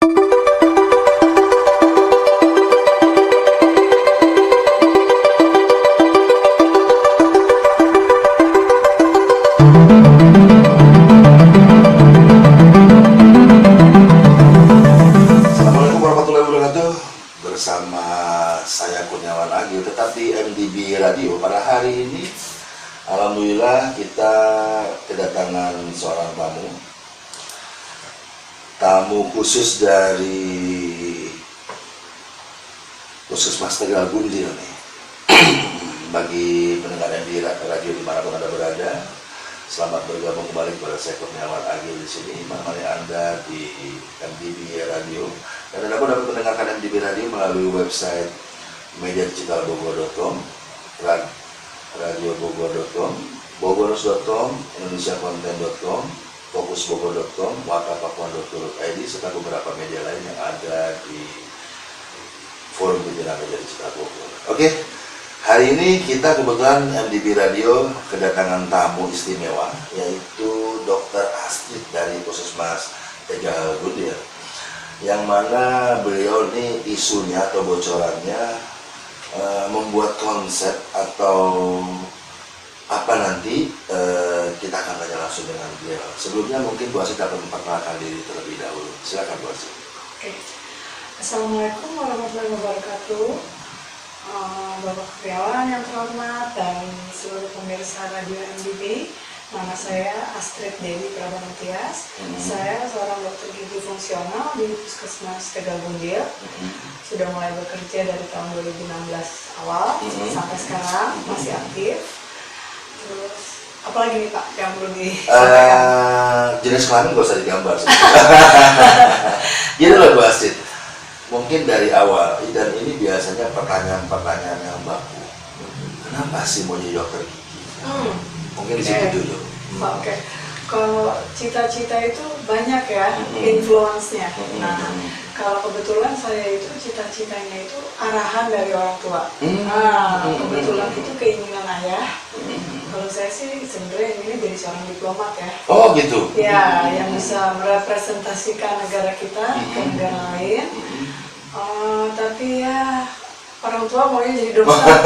Assalamualaikum warahmatullahi wabarakatuh. Bersama saya Kurniawan Agil, tetap di MDB Radio. Pada hari ini, alhamdulillah kita kedatangan seorang tamu khusus dari Puskesmas Tegal Gundil nih. Bagi pendengar MDB Radio dimanapun Anda berada, selamat bergabung kembali kepada saya Kurniawan Agil di sini, menemani Anda di MDB Radio. Dan Anda pun dapat mendengarkan MDB Radio melalui website mediadigitalbogor.com, radiobogor.com, bogor.com, indonesiacontent.com, fokusbogor.com, wakapapuan.co.id, serta beberapa media lain yang ada di forum digital media digital Bogor. Oke, hari ini kita kebetulan MDB Radio kedatangan tamu istimewa, yaitu Dr. Astrid dari Puskesmas Tegal Gundil, yang mana beliau ini isunya atau bocorannya membuat konsep atau apa nanti kita akan tanya langsung dengan beliau. Sebelumnya mungkin Bu Astrid dapat memperkenalkan diri terlebih dahulu. Silakan Bu Astrid. Oke. Assalamualaikum warahmatullahi wabarakatuh. Bapak Kurniawan yang terhormat dan seluruh pemirsa Radio MDB. Nama saya Astrid Dewi Prabana Tias. Saya seorang dokter gigi fungsional di Puskesmas Tegal Gundil. Sudah mulai bekerja dari tahun 2016 awal sampai sekarang masih aktif. Terus apalagi nih Pak yang perlu disampaikan? Jenis kelamin gak usah digambar. Gini loh Bu Astrid, mungkin dari awal, dan ini biasanya pertanyaan-pertanyaan yang baku. Kenapa sih mau jadi dokter gigi? Mungkin di situ dulu. Oke. Kalau cita-cita itu banyak ya, influence-nya. Nah, kalau kebetulan saya itu cita-citanya itu arahan dari orang tua. Kebetulan itu keinginan ayah. Kalau saya sih sebenarnya ini jadi seorang diplomat ya. Oh gitu. Ya, yang bisa merepresentasikan negara kita ke negara lain. Tapi ya orang tua maunya jadi dokter.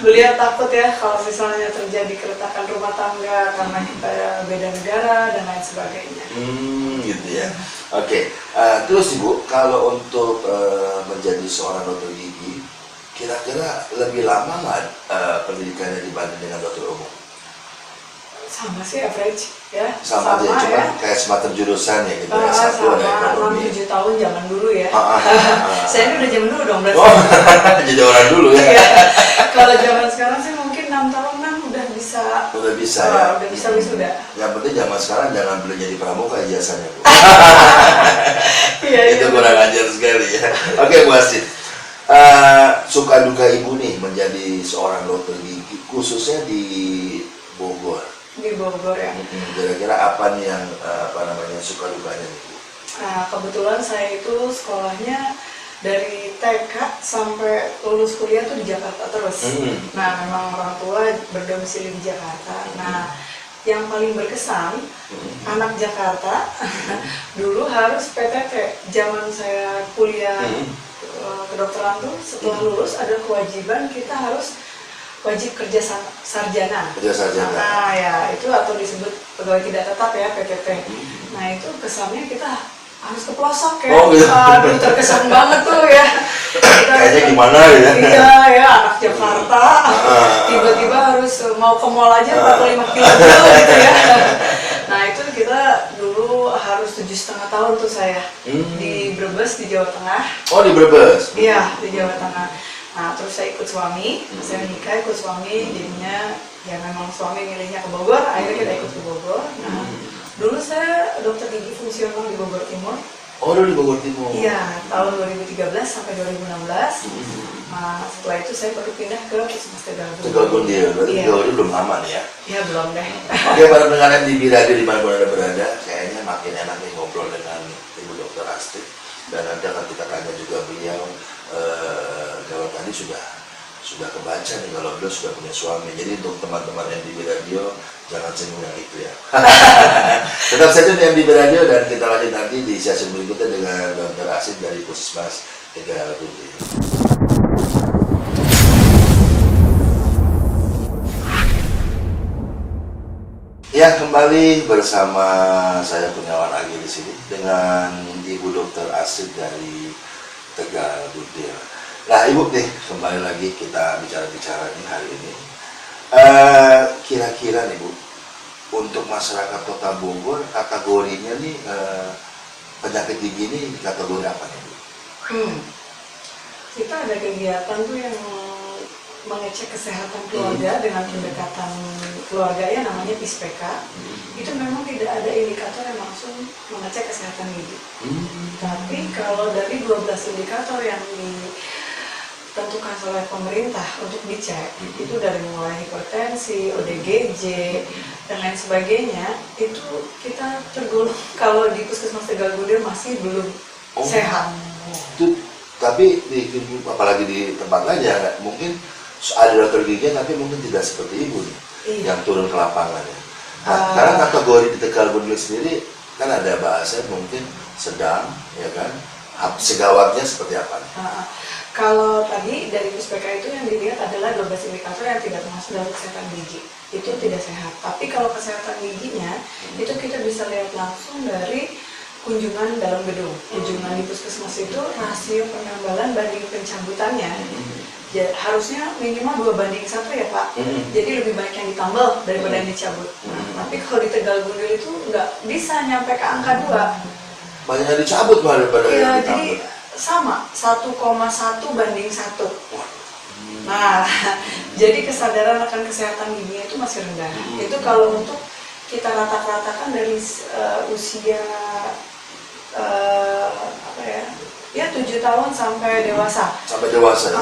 Beliau takut ya kalau misalnya terjadi keretakan rumah tangga karena kita beda negara dan lain sebagainya. Gitu ya. Oke. Terus Ibu, kalau untuk menjadi seorang dokter gigi, kira-kira lebih lama nggak pendidikannya dibanding dengan dokter umum? Sama sih, average ya. Sama aja, cuma ya. Kayak semacam jurusan ya gitu. S1 ada ekonomi. 6-7 tahun zaman dulu ya. Saya ini udah zaman dulu dong berarti. Oh, jadi orang dulu ya. Kalau zaman sekarang sih mungkin 6 tahunan udah bisa. Udah bisa ya. Udah bisa wisuda. Yang penting zaman sekarang jangan beli jadi pramuka ijazahnya Bu. Iya, Itu kurang ajar sekali ya. Oke Bu Astrid, suka duka Ibu nih menjadi seorang dokter gigi, khususnya di Bogor. Di Bogor ya. Kira-kira apa nih yang suka dukanya nih Bu? Nah, kebetulan saya itu sekolahnya dari TK sampai lulus kuliah tuh di Jakarta terus. Nah, memang orang tua berdomisili di Jakarta. Nah, yang paling berkesan, anak Jakarta dulu harus PTT. Zaman saya kuliah kedokteran tuh setelah lulus ada kewajiban kita harus wajib kerja sarjana. Kerja sarjana. Nah, ya itu atau disebut pegawai tidak tetap ya PTT. Nah, itu kesannya kita harus ke pelosok ya. Oh, gitu. Aduh, terkesan banget tuh ya. Kayaknya gimana ya? Iya ya, anak Jakarta tiba-tiba harus mau ke mall aja 45 kilo gitu ya. Nah, itu kita dulu harus 7,5 tahun tuh saya di Brebes di Jawa Tengah. Oh, di Brebes? Iya, di Jawa Tengah. Nah, terus saya ikut suami, saya nikah ikut suami, jadinya ya memang suami milihnya ke Bogor, akhirnya kita ikut ke Bogor. Nah, dulu saya dokter gigi fungsional di Bogor Timur. Oh, dulu di Bogor Timur? Iya, tahun 2013 sampai 2016. Nah, setelah itu saya baru pindah ke Puskesmas Tegal Gundil. Tegal Gundil, berarti Tegal Gundil belum lama nih ya? Iya, belum deh. Oke, para pendengar MDB Radio di mana Anda berada, kayaknya makin enak nih ngobrol dengan Ibu Dr. Astrid. Dan nanti akan kita tanya juga beliau, kalau tadi sudah sudah kebaca nih kalau beliau sudah punya suami. Jadi untuk teman-teman MDB Radio jangan singgung yang itu ya. Tetap saja di MDB Radio dan kita lanjut nanti di sesi berikutnya dengan Dr. Asid dari Puskesmas Tegal Bundir. Ya, kembali bersama saya Kurniawan Agil di sini dengan Ibu Dr. Asid dari Tegal Bundir. Nah, Ibu nih, kembali lagi kita bicara-bicara nih hari ini. Kira-kira nih Bu, untuk masyarakat Kota Bogor, kategorinya nih penyakit gigi ini kategori apa nih Bu? Kita ada kegiatan tuh yang mengecek kesehatan keluarga dengan pendekatan keluarga ya, namanya PISPK. Itu memang tidak ada indikator yang langsung mengecek kesehatan gigi. Tapi kalau dari 12 indikator yang ditentukan oleh pemerintah untuk dicek, itu dari mulai hipertensi, ODGJ, dan lain sebagainya, itu kita tergolong kalau di Puskesmas Tegal Bundir masih belum sehat. Itu, tapi apalagi di tempat lain ya, mungkin ada dokter gigi tapi mungkin tidak seperti Ibu nih, yang turun ke lapangan ya. Nah, karena kategori di Tegal Bundir sendiri kan ada bahasa mungkin sedang, ya kan, segawatnya seperti apa nih? Kalau tadi dari PISPK itu yang dilihat adalah 12 indikator yang tidak termasuk dalam kesehatan gigi, itu tidak sehat. Tapi kalau kesehatan giginya, itu kita bisa lihat langsung dari kunjungan dalam gedung. Kunjungan di puskesmas itu rasio penambalan banding pencabutannya ya, harusnya minimal 2:1 ya Pak. Jadi lebih banyak yang ditambal daripada yang dicabut. Tapi kalau di Tegal Bundir itu nggak bisa nyampe ke angka 2. Banyak yang dicabut daripada yang ditambal. Jadi sama 1,1:1. Nah, jadi kesadaran akan kesehatan giginya itu masih rendah. Itu kalau untuk kita rata-ratakan dari usia 7 tahun sampai dewasa. Sampai dewasa.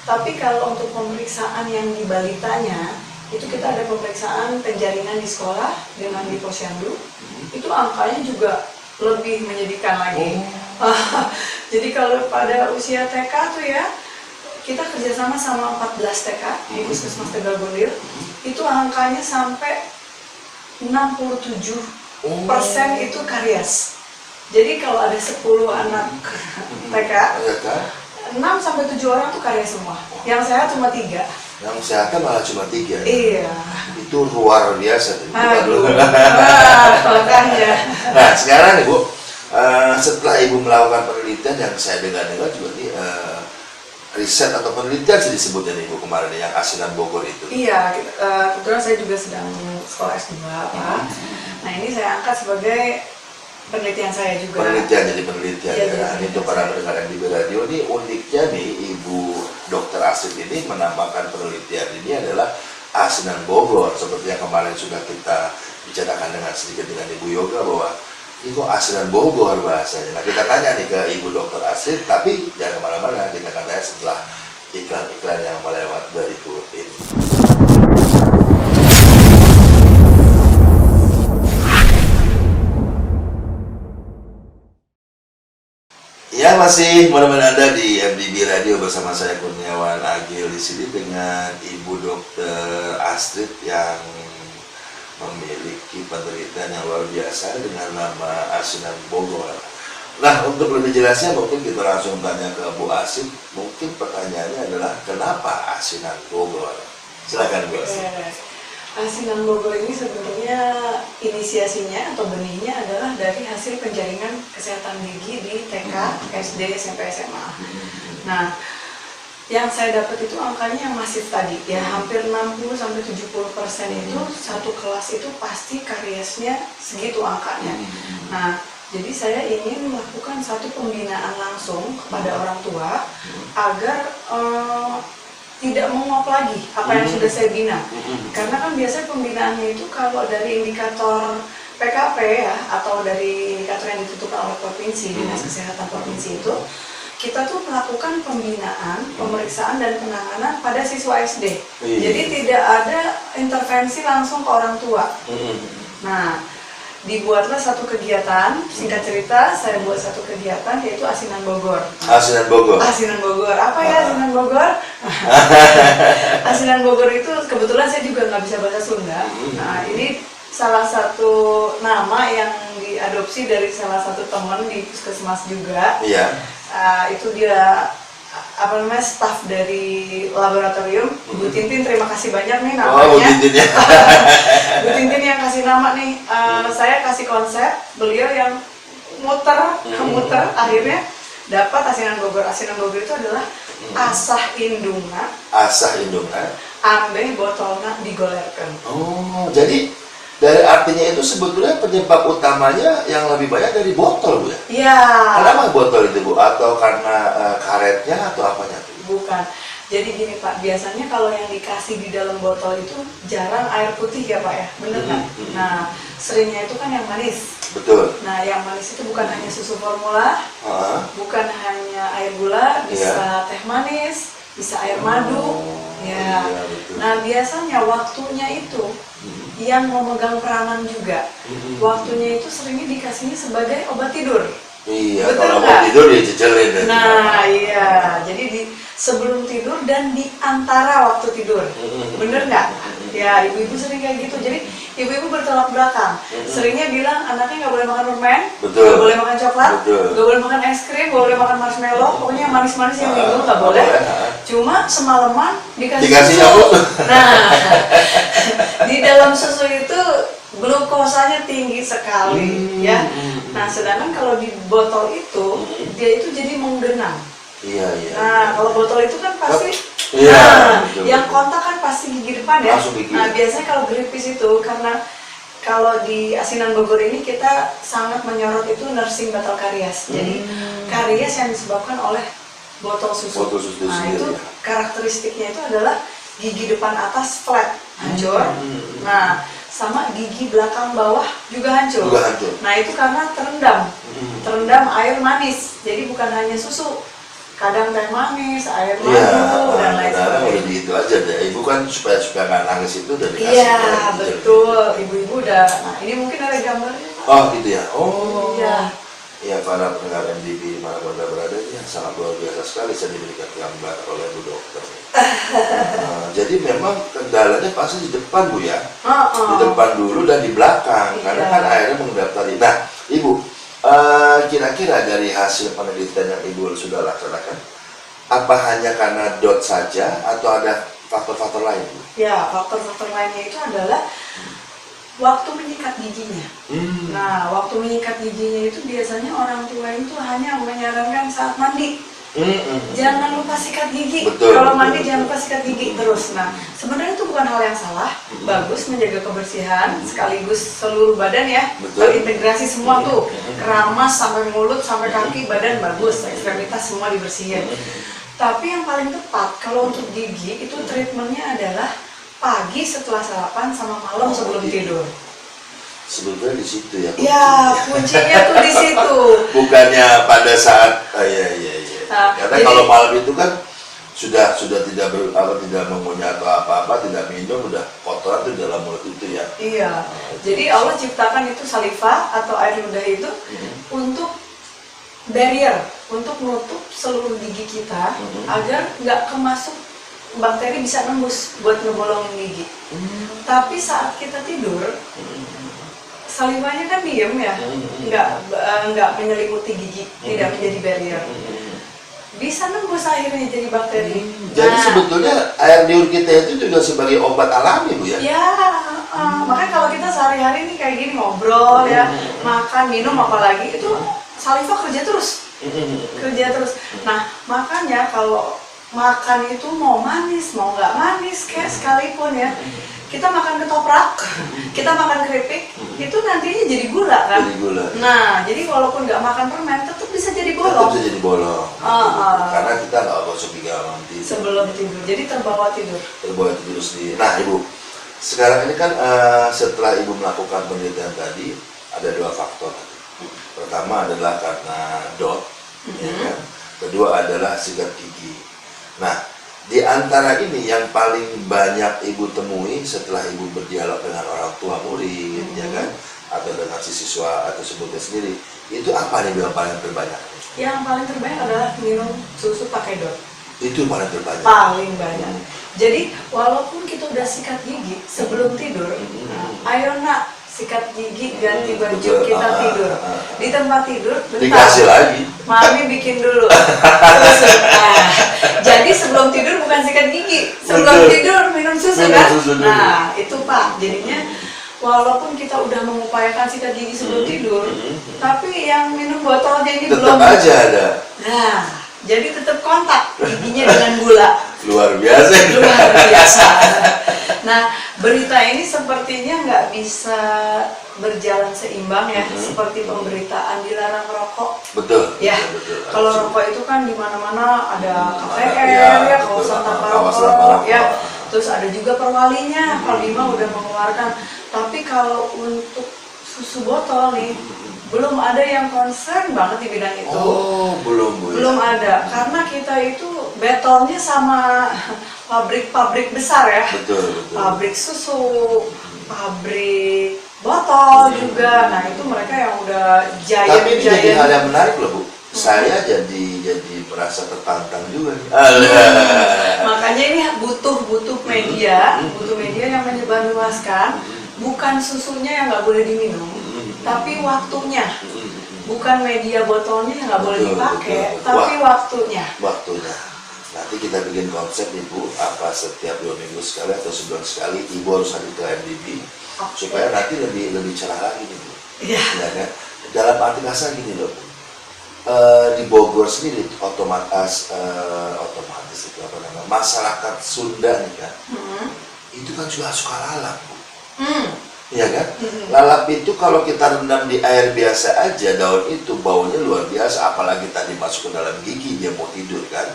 Tapi kalau untuk pemeriksaan yang di balitanya, itu kita ada pemeriksaan penjaringan di sekolah dengan di posyandu. Itu angkanya juga lebih menyedihkan lagi. Jadi kalau pada usia TK tuh ya, kita kerjasama sama 14 TK di Puskesmas Tegal Bundir, itu angkanya sampai 67% itu karies. Jadi kalau ada 10 anak TK, 6-7 orang tuh karies semua. Yang sehat cuma 3. Yang sehat malah cuma 3. Iya. Itu luar biasa. Makanya. Nah, sekarang Ibu, setelah Ibu melakukan penelitian yang saya dengar-dengar juga nih, riset atau penelitian sih disebutnya nih Ibu kemarin yang Asinan Bogor itu. Iya, kebetulan saya juga sedang sekolah S2 Pak. Nah ini saya angkat sebagai penelitian saya juga. Penelitian ya. Ini untuk para saya. pendengar di radio nih, uniknya nih Ibu Dr. Asid ini menambahkan penelitian ini adalah Asinan Bogor, seperti yang kemarin sudah kita bicarakan sedikit dengan Ibu Yoga bahwa ini kok Asinan Bogor bahasanya. Nah kita tanya nih ke Ibu Dr. Asid, tapi jangan kemana-mana, kita akan tanya setelah iklan-iklan yang melewat berikut ini. Ya, masih menemani Anda di MDB Radio bersama saya Kurniawan Agil di sini dengan Ibu Dr. Astrid yang memiliki penelitian yang luar biasa dengan nama Asinan Bogor. Nah, untuk lebih jelasnya mungkin kita langsung tanya ke Bu Asid. Mungkin pertanyaannya adalah kenapa Asinan Bogor? Silakan Bu Asid. Asinan Bogor ini sebenarnya inisiasinya atau benihnya adalah dari hasil penjaringan kesehatan gigi di TK, SD, SMP, SMA. Nah, yang saya dapat itu angkanya yang masif tadi, ya hampir 60-70% itu satu kelas itu pasti kariesnya segitu angkanya. Nah, jadi saya ingin melakukan satu pembinaan langsung kepada orang tua agar tidak menguap lagi apa yang sudah saya bina. Karena kan biasanya pembinaannya itu kalau dari indikator PKP ya, atau dari indikator yang ditentukan oleh provinsi, Dinas Kesehatan Provinsi itu, kita tuh melakukan pembinaan, pemeriksaan dan penanganan pada siswa SD. Jadi tidak ada intervensi langsung ke orang tua. Nah, dibuatlah satu kegiatan. Singkat cerita, saya buat satu kegiatan yaitu Asinan Bogor. Asinan Bogor. Asinan Bogor, apa ya Asinan Bogor? Asinan Bogor itu kebetulan saya juga nggak bisa bahasa Sunda. Nah, ini salah satu nama yang diadopsi dari salah satu teman di puskesmas juga. Iya. Itu dia staf dari laboratorium. Bu Tintin, terima kasih banyak nih namanya. Oh, Bu Tintin ya. Bu Tintin yang kasih nama nih. Saya kasih konsep, beliau yang muter, akhirnya dapat Asinan Bogor. Asinan Bogor itu adalah asah indunga. Asah indunga. Ambeh botolna digolerkan. Oh, jadi dari artinya itu sebetulnya penyebab utamanya yang lebih banyak dari botol, Bu ya? Iya. Kenapa botol itu, Bu? Atau karena karetnya atau apanya tuh? Bukan. Jadi gini Pak, biasanya kalau yang dikasih di dalam botol itu jarang air putih ya Pak ya, bener nggak? Nah, seringnya itu kan yang manis. Betul. Nah, yang manis itu bukan hanya susu formula, bukan hanya air gula, bisa teh manis, bisa air madu. Ya. Iya, betul. Nah, biasanya waktunya itu yang memegang peranan juga. Waktunya itu seringnya dikasihnya sebagai obat tidur. Iya, betul kalau nggak? mau tidur ya jejelin. Nah, iya. Jadi sebelum tidur dan di antara waktu tidur. Bener nggak? Ya, ibu-ibu sering kayak gitu. Jadi ibu-ibu bertolak belakang. Seringnya bilang anaknya nggak boleh makan permen, nggak boleh makan coklat, nggak boleh makan es krim, nggak boleh makan marshmallow. Pokoknya yang manis-manis yang minum nggak boleh. Cuma semalaman dikasih susu. Nah, di dalam susu itu glukosanya tinggi sekali, ya. Nah, sedangkan kalau di botol itu dia itu jadi menggenang. Iya. Nah, kalau botol itu kan pasti, yang kontak kan pasti gigi depan ya. Nah, biasanya kalau gripis itu karena kalau di Asinan Bogor ini kita sangat menyorot itu nursing batal karies. Jadi karies yang disebabkan oleh botol susu. Nah, itu karakteristiknya itu adalah gigi depan atas flat, hancur. Nah, sama gigi belakang bawah juga hancur. Nah, itu karena terendam air manis. Jadi bukan hanya susu, kadang teh manis, air madu, dan lain sebagainya. Udah gitu aja deh. Ibu kan supaya nggak nangis itu udah dikasih. Iya, betul. Ibu-ibu udah. Nah, ini mungkin ada gambarnya. Oh, gitu ya. Oh. Iya. Ya, para pendengar MDB mana Anda berada, ya sangat luar biasa sekali saya diberikan gambar oleh Bu Dokter. Jadi memang kendalanya pasti di depan, Bu ya. Di depan dulu dan di belakang, karena kan airnya mengendap tadi. Nah, Ibu, kira-kira dari hasil penelitian yang Ibu sudah laksanakan, apa hanya karena dot saja atau ada faktor-faktor lain, Bu? Ya, faktor-faktor lainnya itu adalah waktu menyikat giginya. Nah, waktu menyikat giginya itu biasanya orang tua itu hanya menyarankan saat mandi. Jangan lupa sikat gigi. Kalau mandi jangan lupa sikat gigi terus. Nah, sebenarnya itu bukan hal yang salah. Bagus menjaga kebersihan sekaligus seluruh badan ya. Terintegrasi semua tuh. Keramas sampai mulut sampai kaki badan bagus. Ekstremitas semua dibersihin. Tapi yang paling tepat kalau untuk gigi itu treatmentnya adalah pagi setelah sarapan sama malam sebelum tidur. Sebetulnya di situ ya. Ya, kuncinya tuh di situ. Bukannya pada saat iya. Nah, karena kalau malam itu kan sudah tidak tidak mengunyah atau apa-apa, tidak minum, udah kotoran tuh dalam mulut itu ya. Iya. Jadi Allah ciptakan itu saliva atau air ludah itu untuk barrier, untuk menutup seluruh gigi kita agar nggak kemasuk bakteri bisa nembus buat ngebolongin gigi. Tapi saat kita tidur, salivanya kan diem ya, nggak menyelimuti gigi, tidak menjadi barrier. Bisa nembus akhirnya jadi bakteri. Jadi sebetulnya air liur kita itu juga sebagai obat alami, Bu ya? Ya, makanya kalau kita sehari-hari nih kayak gini ngobrol ya, makan, minum apalagi itu saliva kerja terus. Nah, makanya kalau makan itu mau manis, mau nggak manis kayak sekalipun ya, kita makan ketoprak, kita makan keripik, itu nantinya jadi gula kan? Nah, jadi walaupun nggak makan permen, tetap bisa jadi bolong. Karena kita nggak gosok gigi nanti sebelum tidur, jadi terbawa tidur sendiri. Nah, Ibu, sekarang ini kan setelah Ibu melakukan penelitian tadi, ada dua faktor. Pertama adalah karena dot, ya kan? Kedua adalah sikat gigi. Nah, di antara ini yang paling banyak Ibu temui setelah Ibu berdialog dengan orang tua murid, ya kan, atau dengan si siswa atau sebutnya sendiri, itu apa nih yang paling terbanyak? Yang paling terbanyak adalah minum susu pakai DOT. Itu paling terbanyak. Paling banyak. Jadi walaupun kita udah sikat gigi sebelum tidur, ayo nak sikat gigi, ganti baju, kita tidur. Di tempat tidur, bentar, Dikasih lagi. Mami bikin dulu susu. Nah, jadi sebelum tidur bukan sikat gigi, sebelum tidur minum susu kan? Nah, itu Pak. Jadinya walaupun kita udah mengupayakan sikat gigi sebelum tidur, tapi yang minum botolnya ini Tetap belum. aja ada. Nah, jadi tetap kontak giginya dengan gula. Luar biasa. Luar biasa. Nah, berita ini sepertinya nggak bisa berjalan seimbang ya, seperti pemberitaan dilarang merokok. Betul. Ya, betul. kalau rokok itu kan di mana-mana ada KPR ya, kawasan tanpa kawasan tanpa rokok, rokok. ya. Terus ada juga perwalinya, Perlima udah mengeluarkan. Tapi kalau untuk susu botol nih, belum ada yang concern banget di bidang itu. Oh, belum. Belum ada, karena kita itu battle-nya sama pabrik-pabrik besar ya. Betul. Pabrik susu, pabrik botol juga. Nah, itu mereka yang udah Tapi ini jadi hal giant. yang menarik loh, Bu. Saya jadi merasa tertantang juga nih. Makanya ini butuh media, yang menyebarluaskan. Bukan susunya yang nggak boleh diminum, tapi waktunya. Bukan media botolnya yang nggak boleh dipakai, tapi waktunya. Nanti kita bikin konsep Ibu, apa setiap 2 minggu sekali atau sebulan sekali Ibu harus hadir ke MDB, supaya nanti lebih cerah lagi nih Bu. Iya. Ya kan? Dalam arti kasar gini loh Bu. Di Bogor sendiri otomatis itu apa namanya, masyarakat Sunda nih kan, itu kan juga suka lalap Bu. Iya kan? Lalap itu kalau kita rendam di air biasa aja, daun itu baunya luar biasa, apalagi tadi masuk ke dalam gigi dia mau tidur kan.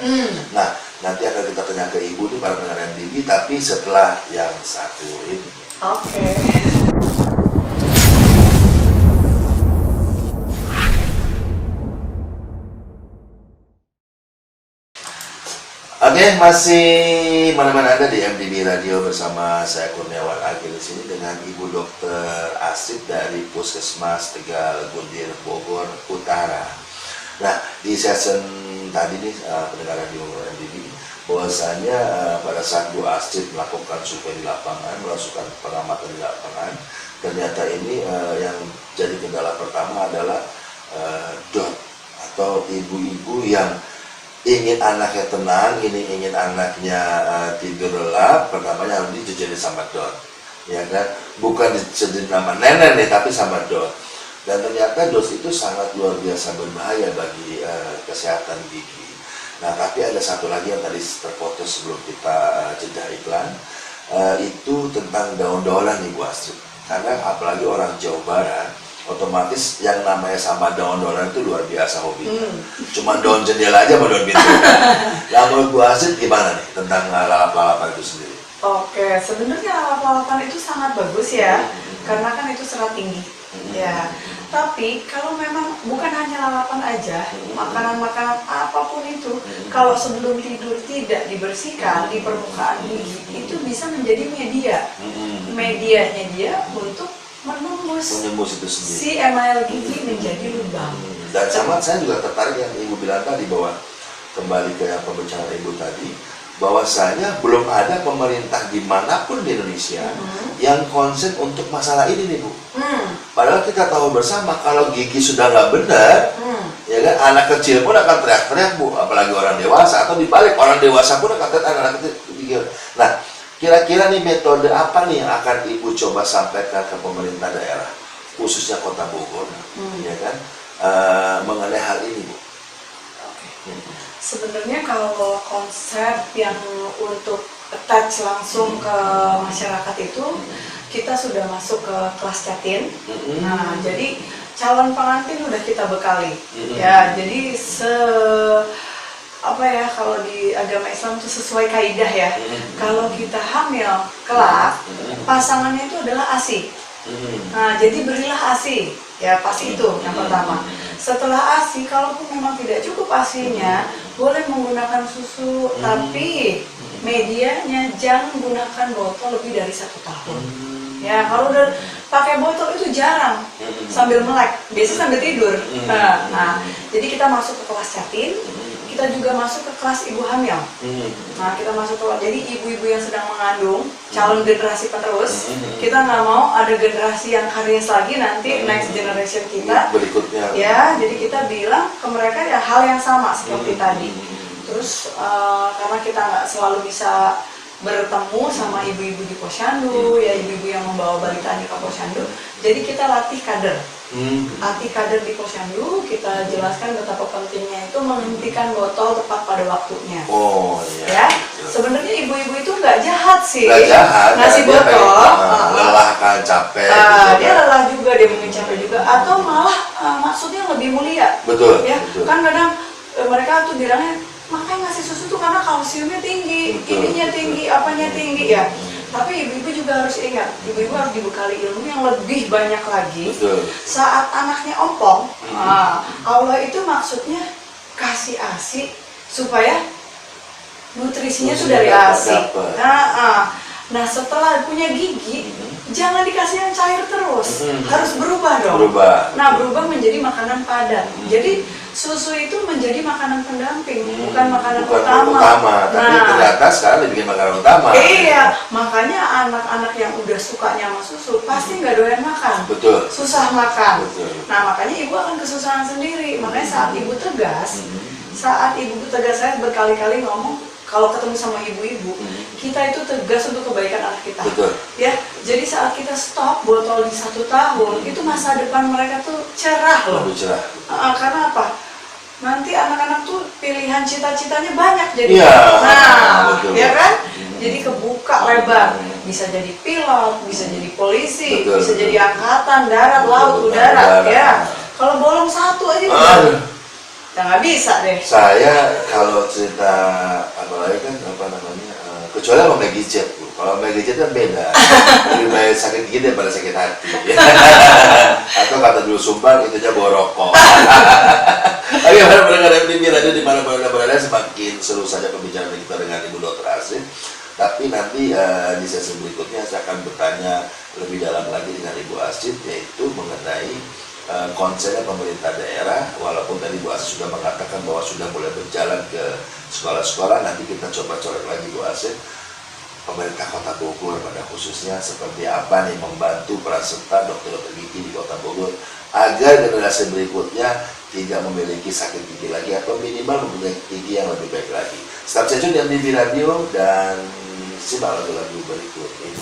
Nah, nanti akan kita tanya ke Ibu nih para pendengar MDB, tapi setelah yang satu ini. Oke. Oke, masih mana-mana Anda di MDB Radio bersama saya Kurniawan Agil di sini dengan Ibu Dr. Astrid dari Puskesmas Tegal Gundir Bogor Utara. Nah, di session tadi nih pendengar radio MDB, bahwasanya pada saat Bu Astrid melakukan survei di lapangan, melakukan pengamatan di lapangan, ternyata ini yang jadi kendala pertama adalah DOT atau ibu-ibu yang ingin anaknya tenang, ingin anaknya tidur lelap, pertamanya harus dijejerin sama DOT, ya kan? Bukan dijejerin nama nenek nih, tapi sama DOT. Dan ternyata DOT itu sangat luar biasa berbahaya bagi kesehatan gigi. Nah, tapi ada satu lagi yang tadi terputus sebelum kita jeda iklan, itu tentang daun-daunan nih Bu Astrid. Karena apalagi orang Jawa Barat, otomatis yang namanya sama daun-daunan itu luar biasa hobinya. Cuma daun jendela aja sama daun pintu. Nah, menurut Bu Astrid gimana nih tentang lalap-lalapan itu sendiri? Oke, sebenarnya lalap-lalapan itu sangat bagus ya, karena kan itu serat tinggi. Ya, tapi kalau memang bukan hanya lalapan aja, makanan-makanan apapun itu, kalau sebelum tidur tidak dibersihkan di permukaan gigi, itu bisa menjadi medianya dia untuk menembus itu sendiri. si email gigi menjadi lubang. Dan sama saya juga tertarik yang Ibu bilang tadi, bahwa kembali ke yang pembicaraan Ibu tadi, bahwasanya belum ada pemerintah dimanapun di Indonesia yang konsen untuk masalah ini nih Bu. Padahal kita tahu bersama kalau gigi sudah nggak benar, ya kan, anak kecil pun akan teriak-teriak Bu, apalagi orang dewasa, atau dibalik orang dewasa pun akan teriak anak kecil. Nah, kira-kira nih metode apa nih yang akan Ibu coba sampaikan ke pemerintah daerah, khususnya Kota Bogor, ya kan, mengenai hal ini Bu? Sebenarnya kalau konsep yang untuk attach langsung ke masyarakat itu, kita sudah masuk ke kelas catin. Nah, jadi calon pengantin udah kita bekali. Ya, jadi kalau di agama Islam itu sesuai kaidah ya. Kalau kita hamil kelak, pasangannya itu adalah ASI. Nah, jadi berilah ASI. Ya, pasti itu yang pertama. Setelah ASI, kalaupun memang tidak cukup ASI-nya, boleh menggunakan susu, tapi medianya jangan gunakan botol lebih dari 1 tahun. Ya, kalau udah pakai botol itu jarang sambil melek, biasanya sambil tidur. Nah, jadi kita masuk ke kelas catin, kita juga masuk ke kelas ibu hamil. Nah, kita masuk ke, jadi ibu-ibu yang sedang mengandung, calon generasi penerus, kita nggak mau ada generasi yang karies lagi nanti next generation kita. Berikutnya. Ya, jadi kita bilang ke mereka ya hal yang sama seperti tadi. Terus karena kita nggak selalu bisa bertemu sama ibu-ibu di posyandu, ya ibu-ibu yang membawa balitanya ke posyandu, jadi kita latih kader. Latih kader di posyandu, kita jelaskan betapa pentingnya itu menghentikan botol tepat pada waktunya. Oh iya. Ya, sebenarnya ibu-ibu itu nggak jahat sih. Nggak jahat. Ngasih botol. Lelah kan, capek. Dia lelah juga, dia mungkin capek juga, atau malah maksudnya lebih mulia. Betul. Ya, betul. kan kadang mereka tuh bilangnya makanya ngasih susu tuh karena kalsiumnya tinggi, ininya tinggi, apanya tinggi ya. Tapi ibu-ibu juga harus ingat, ibu-ibu harus dibekali ilmu yang lebih banyak lagi. Betul. Saat anaknya ompong, Allah itu maksudnya kasih ASI supaya nutrisinya tuh dari ASI. Nah, setelah punya gigi, jangan dikasih yang cair terus, harus berubah dong. Nah, berubah menjadi makanan padat. Jadi susu itu menjadi makanan pendamping, bukan makanan utama. Tapi ternyata sekarang dibikin makanan utama. Iya, makanya anak-anak yang udah sukanya sama susu pasti nggak doyan makan. Betul. Susah makan. Betul. Nah, makanya ibu akan kesusahan sendiri. Makanya saat ibu tegas, saya berkali-kali ngomong, kalau ketemu sama ibu-ibu, kita itu tegas untuk kebaikan anak kita. Betul. Ya, jadi saat kita stop botol di 1 tahun, itu masa depan mereka tuh cerah loh. Lebih cerah. Karena apa? Nanti anak-anak tuh pilihan cita-citanya banyak jadi. Iya. Betul. Ya kan? Jadi kebuka lebar. Bisa jadi pilot, bisa jadi polisi, Betul, bisa betul. jadi angkatan, darat, laut, udara. Ya. Kalau bolong 1 aja udah nggak bisa deh. Saya kalau cerita apalagi kan kecuali sama Maggie Jet, Bu. Kalau Maggie Jet kan beda. Lebih baik sakit gigi daripada sakit hati. Atau kata dulu Sumbang itu aja bawa rokok. Oke, para pendengar MDB Radio di mana-mana berada, semakin seru saja pembicaraan kita dengan Ibu Dr. Astrid. Tapi nanti di sesi berikutnya saya akan bertanya lebih dalam lagi dengan Ibu Astrid, yaitu mengenai konsennya pemerintah daerah. Walaupun tadi Bu Astrid sudah mengatakan bahwa sudah mulai berjalan ke sekolah-sekolah, nanti kita coba coret lagi Bu Astrid, pemerintah Kota Bogor pada khususnya seperti apa nih membantu peserta dokter-dokter gigi di Kota Bogor agar generasi berikutnya tidak memiliki sakit gigi lagi atau minimal mempunyai gigi yang lebih baik lagi. Tetap stay tune di MDB Radio dan simak lagu-lagu berikut ini.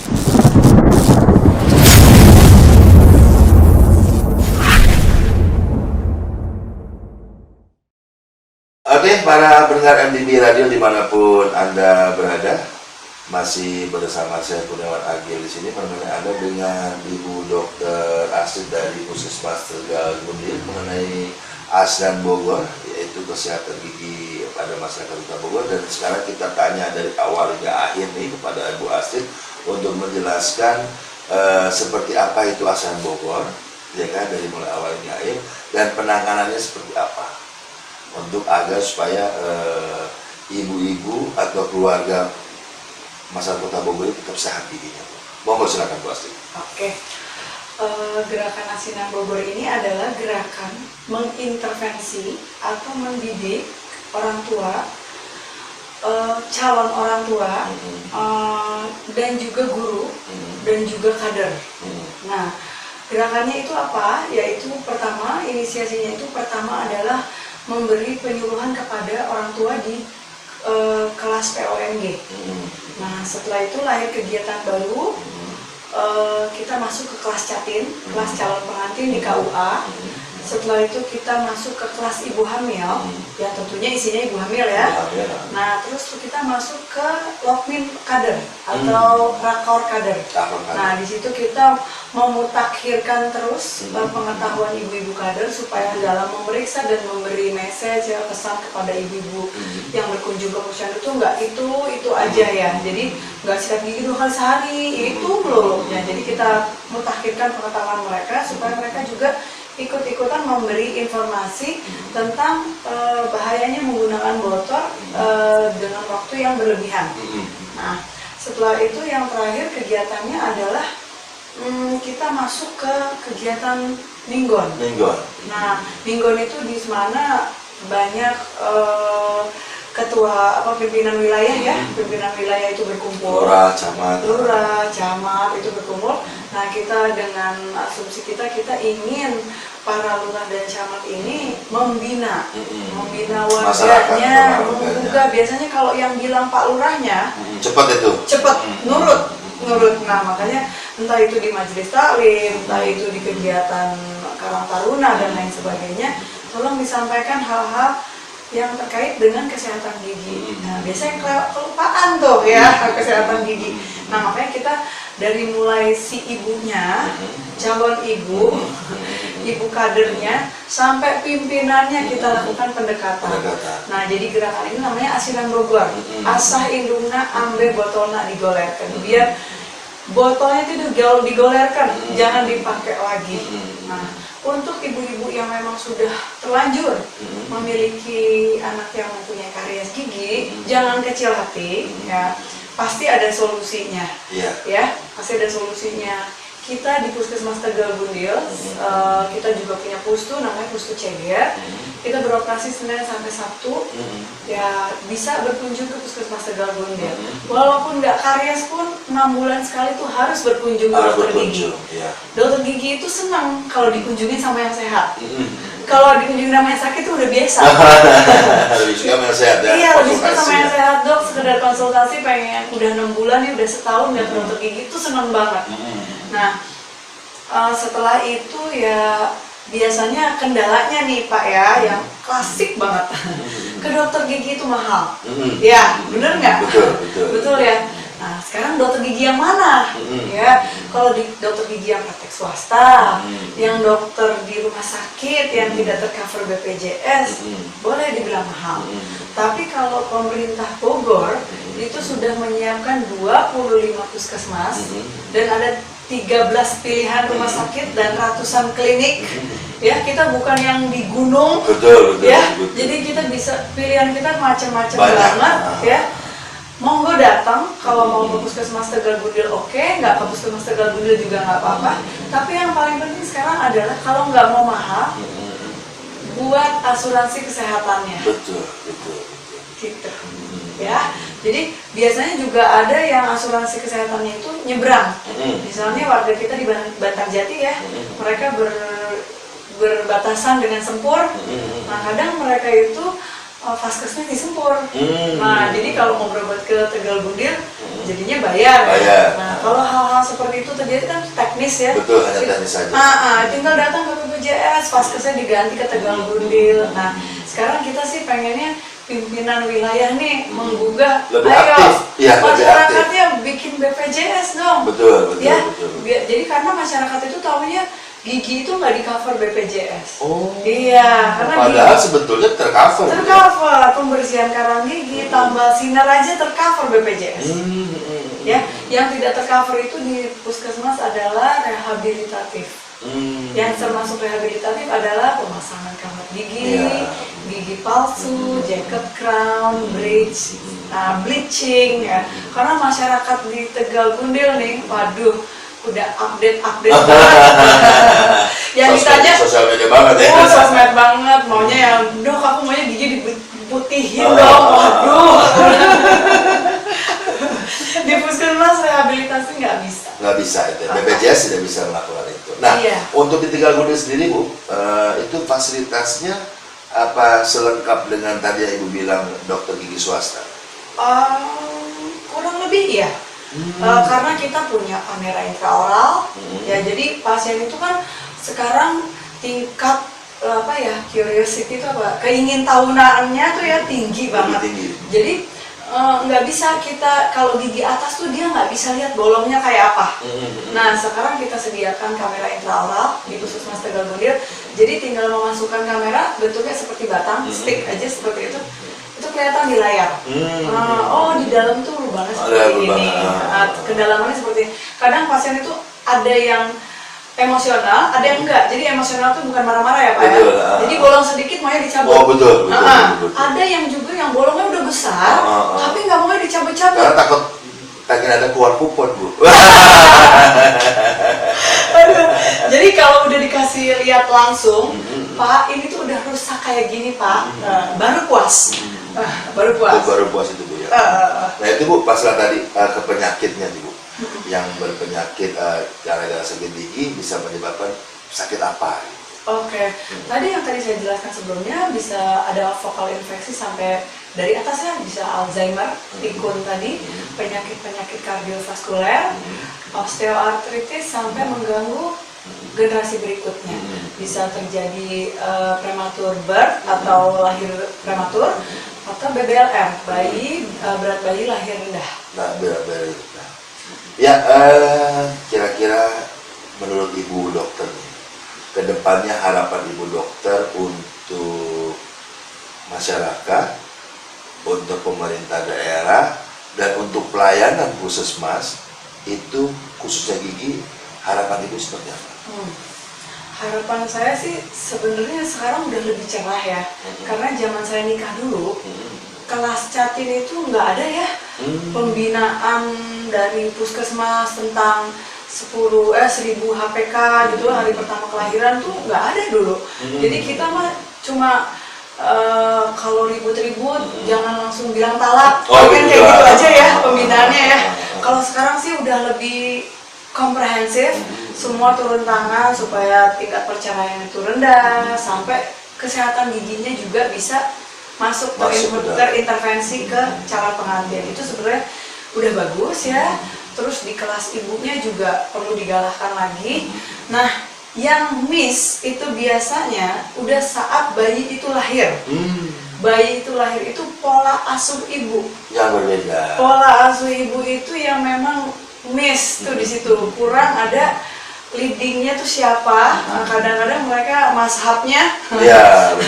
Oke, para pendengar MDB Radio dimanapun Anda berada, masih bersama saya Kurniawan Agil di sini menemani Anda dengan Ibu Dr. Astrid dari Puskesmas Tegal Gundil mengenai ASDAN Bogor, yaitu kesehatan gigi pada masyarakat Kota Bogor. Dan sekarang kita tanya dari awal hingga akhir nih kepada Ibu Astrid untuk menjelaskan seperti apa itu ASDAN Bogor, ya kan, dari mulai awal hingga akhir, dan penanganannya seperti apa untuk agar supaya ibu-ibu atau keluarga masyarakat Kota Bogor itu tetap sehat giginya. Monggo silakan Bu Astrid. Oke. Gerakan Asinan Bogor ini adalah gerakan mengintervensi atau mendidik orang tua, calon orang tua, dan juga guru, dan juga kader. Nah, gerakannya itu apa? Yaitu pertama, inisiasinya itu pertama adalah memberi penyuluhan kepada orang tua di kelas POMG. Nah, setelah itu lahir kegiatan baru, kita masuk ke kelas catin, kelas calon pengantin di KUA. Setelah itu kita masuk ke kelas ibu hamil, ya tentunya isinya ibu hamil ya. Nah, terus kita masuk ke Lokmin kader atau Rakor kader. Nah, di situ kita memutakhirkan terus pengetahuan ibu-ibu kader supaya dalam memeriksa dan memberi message ya, pesan kepada ibu-ibu yang berkunjung ke posyandu itu nggak itu aja ya. Jadi nggak sikat gigi 2 kali sehari itu melulu. Ya, jadi kita mutakhirkan pengetahuan mereka supaya mereka juga ikut-ikutan memberi informasi tentang bahayanya menggunakan botol dengan waktu yang berlebihan. Nah, setelah itu yang terakhir kegiatannya adalah kita masuk ke kegiatan Minggon. Nah, Minggon itu di mana banyak ketua pimpinan wilayah ya, pimpinan wilayah itu berkumpul. Lurah, camat itu berkumpul. Nah, kita dengan asumsi kita ingin para lurah dan camat ini membina warganya, membuka. Biasanya kalau yang bilang Pak Lurahnya cepat nurut. Nah, makanya entah itu di majelis taklim, entah itu di kegiatan Karang Taruna dan lain sebagainya, tolong disampaikan hal-hal yang terkait dengan kesehatan gigi. Nah, biasanya kelupaan tuh ya kesehatan gigi. Nah, makanya kita dari mulai si ibunya, calon ibu kadernya, sampai pimpinannya kita lakukan pendekatan. Nah, jadi gerakan ini namanya Asinan Bogor. Asah indungna ambe botolna digolerkan. Biar botolnya itu digolerkan, jangan dipakai lagi. Nah, untuk ibu-ibu yang memang sudah terlanjur memiliki anak yang mempunyai karies gigi, jangan kecil hati, ya. Pasti ada solusinya, ya. Pasti ada solusinya. Kita di Puskesmas Tegal Gundil, kita juga punya pustu namanya Pustu Ceger. Kita beroperasi Senin sampai Sabtu, ya bisa berkunjung ke Puskesmas Tegal Gundil. Walaupun nggak karies pun 6 bulan sekali tuh harus berkunjung ke dokter gigi. Dokter gigi itu senang kalau dikunjungin sama yang sehat. Kalau dikunjungin sama yang sakit itu udah biasa. Lebih suka sama yang sehat ya? Iya, lebih suka sama yang sehat, dok. Sekedar konsultasi pengen udah 6 bulan nih, udah setahun nggak ke dokter gigi itu senang banget. Nah, setelah itu ya biasanya kendalanya nih Pak ya, yang klasik banget. Ke dokter gigi itu mahal. Ya, bener nggak? Betul ya. Nah, sekarang dokter gigi yang mana? Ya, kalau di dokter gigi yang praktek swasta, yang dokter di rumah sakit yang tidak tercover BPJS, boleh dibilang mahal. Tapi kalau pemerintah Bogor itu sudah menyiapkan 25 puskesmas dan ada 13 pilihan rumah sakit dan ratusan klinik. Ya, kita bukan yang di gunung. Betul. Jadi kita bisa, pilihan kita macam-macam banget ya. Monggo datang kalau mau ke Puskesmas Tegal Gundil, oke, nggak ke Puskesmas Tegal Gundil juga nggak apa-apa. Tapi yang paling penting sekarang adalah kalau nggak mau mahal, buat asuransi kesehatannya. Betul. Gitu. Ya, jadi biasanya juga ada yang asuransi kesehatannya itu nyebrang. Misalnya warga kita di Bantarjati ya, mereka berbatasan dengan Sempur. Nah, kadang mereka itu vaskesnya di Sempur. Nah, jadi kalau mau berobat ke Tegal Gundil, jadinya bayar. Nah, kalau hal-hal seperti itu terjadi kan teknis ya. Betul, hanya teknis saja. Tinggal datang ke BPJS, vaskesnya diganti ke Tegal Gundil. Nah, sekarang kita sih pengennya pimpinan wilayah nih menggugah, masyarakatnya bikin BPJS dong. Betul. Jadi karena masyarakat itu tahunya gigi itu nggak di cover BPJS. Iya, karena padahal sebetulnya tercover. Pembersihan karang gigi, tambal sinar aja tercover BPJS. Ya, yang tidak tercover itu di puskesmas adalah rehabilitatif. Yang termasuk rehabilitatif adalah pemasangan kawat gigi, gigi palsu, jacket crown, bridge, bleaching ya. Karena masyarakat di Tegal Gundil nih, waduh, udah update banget. Yang ditanya sosial media banget ya. Sosmed banget, maunya yang, dok aku maunya gigi diputihin dong. Waduh. Di puskesmas rehabilitasi nggak bisa itu. BPJS tidak bisa melakukan itu. Nah, untuk di Tegal Gundil sendiri Bu, itu fasilitasnya apa selengkap dengan tadi yang Ibu bilang dokter gigi swasta? Kurang lebih ya. Karena kita punya kamera intraoral, ya jadi pasien itu kan sekarang tingkat curiosity itu keingintahuannya tuh ya tinggi banget. Jadi nggak bisa kita, kalau gigi atas tuh dia nggak bisa lihat bolongnya kayak apa. Nah, sekarang kita sediakan kamera intraoral di Puskesmas Tegal Gundil. Jadi tinggal memasukkan kamera, bentuknya seperti batang, stick aja seperti itu kelihatan di layar. Di dalam tuh lubangnya seperti ini. Kedalamannya seperti ini. Kadang pasien itu ada yang emosional, ada yang enggak. Jadi emosional tuh bukan marah-marah ya Pak ya. Jadi bolong sedikit maunya dicabut. Betul. Ada yang juga yang bolongnya udah besar, tapi nggak mau dicabut-cabut. Karena Tagih ada keluar kupon Bu. Aduh, jadi kalau udah dikasih lihat langsung, Pak ini tuh udah rusak kayak gini Pak, baru puas. Baru puas. Baru puas itu Bu ya. Nah itu Bu, paslah tadi ke penyakitnya nih Bu. Yang berpenyakit gara-gara sakit gigi bisa menyebabkan sakit apa? Oke, tadi yang tadi saya jelaskan sebelumnya bisa ada vokal infeksi sampai dari atasnya bisa Alzheimer, pikun tadi, penyakit-penyakit kardiovaskuler, osteoartritis sampai mengganggu generasi berikutnya. Bisa terjadi prematur birth atau lahir prematur atau BBLR, berat bayi lahir rendah. Nah, berat-berat rendah. Ya, kira-kira menurut Ibu dokter nih, kedepannya harapan Ibu dokter untuk masyarakat, untuk pemerintah daerah, dan untuk pelayanan puskesmas itu khususnya gigi, harapan Ibu seperti apa? Harapan saya sih sebenarnya sekarang udah lebih cerah ya, karena zaman saya nikah dulu, kelas catin itu nggak ada ya, pembinaan dari puskesmas tentang 1000 HPK gitu hari pertama kelahiran tuh nggak ada dulu. Jadi kita mah cuma kalau ribut-ribut jangan langsung bilang talak, kayak gitu aja ya pembinaannya ya. Kalau sekarang sih udah lebih komprehensif, semua turun tangan supaya tingkat perceraian itu rendah, sampai kesehatan giginya juga bisa masuk terintervensi ke cara pengantin. Itu sebenarnya udah bagus ya. Terus di kelas ibunya juga perlu digalakkan lagi. Nah, yang miss itu biasanya udah saat bayi itu lahir. Bayi itu lahir itu pola asuh ibu. Yang berbeda. Pola asuh ibu itu yang memang miss tuh di situ. Kurang ada leadingnya tuh siapa. Kadang-kadang mereka mazhabnya. Iya,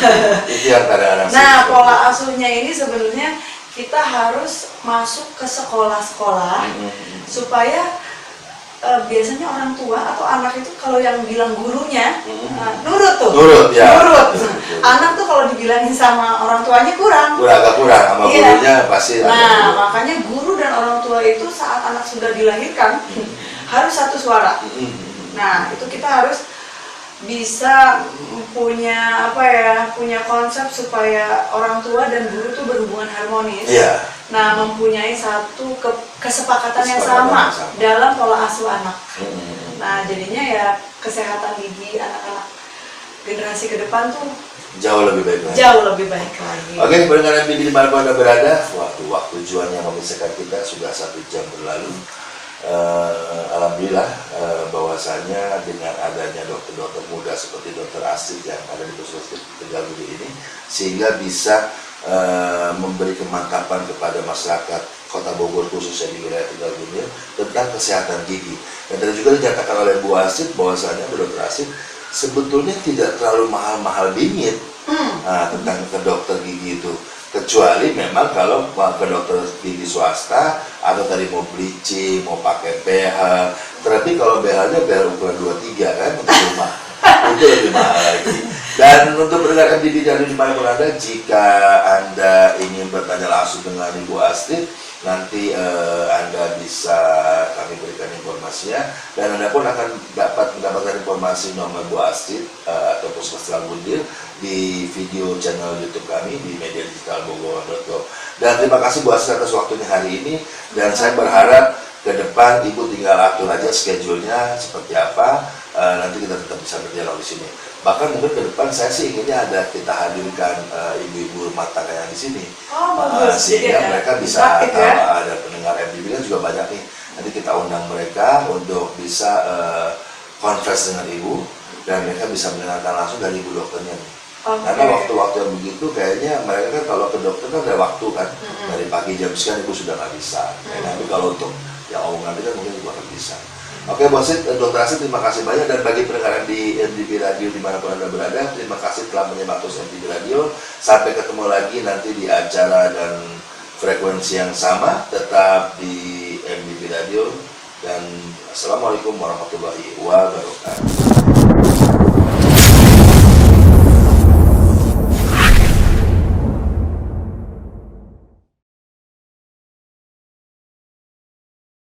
itu yang kadang-kadang. Nah, pola asuhnya ini sebenarnya kita harus masuk ke sekolah-sekolah supaya biasanya orang tua atau anak itu kalau yang bilang gurunya nurut tuh. Nurut. Anak tuh kalau dibilangin sama orang tuanya agak kurang sama gurunya pasti. Nah, makanya guru dan orang tua itu saat anak sudah dilahirkan harus satu suara. Nah, itu kita harus bisa punya punya konsep supaya orang tua dan guru tuh berhubungan harmonis. Nah, mempunyai satu kesepakatan yang sama dalam pola asuh anak. Nah, jadinya ya kesehatan gigi anak-anak generasi ke depan tuh jauh lebih baik lagi. Oke, pendengar MBB dimanapun Anda berada, waktu tujuan yang memisahkan kita sudah 1 jam berlalu. Alhamdulillah bahwasanya dengan adanya dokter-dokter muda seperti Dokter Astrid yang ada di Puskesmas Tegal Budi ini, sehingga bisa memberi kemantapan kepada masyarakat Kota Bogor khususnya di wilayah Tegal Budi tentang kesehatan gigi. Dan tadi juga dinyatakan oleh Bu Astrid bahwasanya Dokter Astrid sebetulnya tidak terlalu mahal-mahal bingit tentang ke dokter gigi itu. Kecuali memang kalau ke dokter gigi swasta atau tadi mau bleaching, mau pakai BH. Tapi kalau BH-nya BH ukuran 23 kan untuk rumah, itu lebih mahal lagi. Dan untuk mendengarkan MBB dari dimanapun Anda, jika Anda ingin bertanya langsung dengan Ibu Astrid, nanti Anda bisa kami berikan informasinya, dan Anda pun akan dapat mendapatkan informasi nomor Bu Astrid atau Puskesmas Tegal Budi di video channel YouTube kami di mediadigitalbogor.com. Dan terima kasih Bu Astrid atas waktunya hari ini, dan saya berharap ke depan Ibu tinggal atur aja schedule-nya seperti apa, nanti kita tetap bisa berdialog di sini. Bahkan mungkin ke depan saya sih inginnya ada kita hadirkan ibu-ibu rumah tangga yang di sini, sehingga mereka bisa ada pendengar MBB kan juga banyak nih. Nanti kita undang mereka untuk bisa converse dengan ibu, dan mereka bisa mendengarkan langsung dari ibu dokternya nih. Karena waktu-waktu yang begitu kayaknya mereka kan kalau ke dokter kan ada waktu kan, dari pagi jam sekian ibu sudah nggak bisa. Tapi kalau untuk yang omongan itu kan mungkin ibu akan bisa. Oke, Bu Astrid, Dokter Astrid, terima kasih banyak. Dan bagi pendengar di MBB Radio dimanapun Anda berada, terima kasih telah menyimak terus MBB Radio. Sampai ketemu lagi nanti di acara dan frekuensi yang sama, tetap di MBB Radio. Dan Assalamualaikum warahmatullahi wabarakatuh.